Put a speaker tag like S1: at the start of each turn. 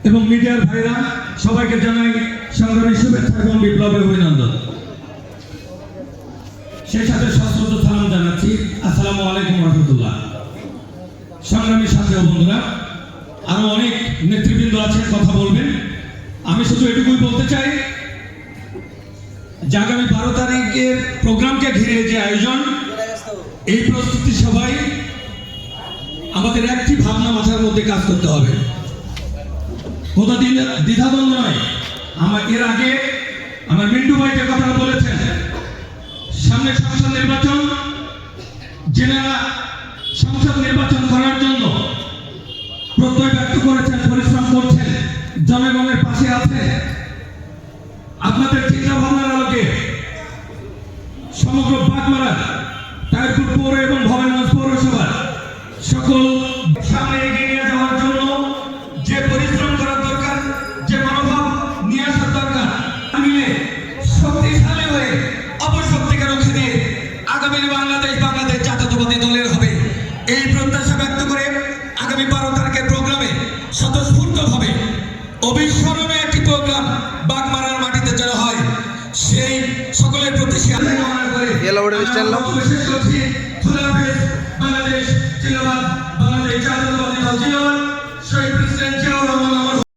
S1: এবং মিডিয়ার ভাইরা সবাইকে জানাই সংগ্রামী শুভেচ্ছা এবং বিপ্লবের অভিনন্দন। সেই সাথে সশ্রদ্ধ সালাম জানাচ্ছি, আসসালামু আলাইকুম রহমতুল্লাহ। সংগ্রামী সাথী ও বন্ধুরা, আরো অনেক নেতৃবৃন্দ আছেন, কথা বলবেন। আমি শুধু এটুকুই বলতে চাই যে আগামী 12 তারিখের প্রোগ্রামকে ঘিরে যে আয়োজন, এই প্রস্তুতি সবাই আমাদের একটি ভাবনা মাথার মধ্যে কাজ করতে হবে, কোনো দ্বিধাদ্বন্দ্ব নয়। এর আগে আমার মিন্টু ভাই যে কথা বলেছেন, সামনে সংসদ নির্বাচন, জেনারা সংসদ নির্বাচন করার জন্য প্রত্যয় ব্যক্ত করেছেন, পরিশ্রম করছেন, জনগণের পাশে আছে। আপনাদের চিন্তা ভাবনার আলোকে সমগ্র বাগমারা, তাইপুর পৌর এবং ভবানীগঞ্জ পৌরসভার সকল সামনে এগিয়ে নিয়ে যাওয়ার জন্য যে পরিশ্রম করার দরকার, যে মনোভাব নিয়ে আসার দরকার, মিলে শক্তিশালী হয়ে অপশক্তিকে রুখে দিয়ে আগামী বাংলাদেশ জাতীয়তাবাদী দলের হবে, এই প্রত্যাশা ব্যক্ত করে আগামী 12 তারিখের প্রোগ্রামে স্বতঃস্ফূর্তভাবে অবিস্মরণীয় একটি প্রোগ্রাম বাগমারার মাটিতে যেন হয়, সেই সকলের প্রতি বাংলাদেশ জিন্দাবাদ, বাংলাদেশ জাতীয়তাবাদী দল জিন্দাবাদ, শহীদ প্রেসিডেন্ট জিয়াউর রহমান।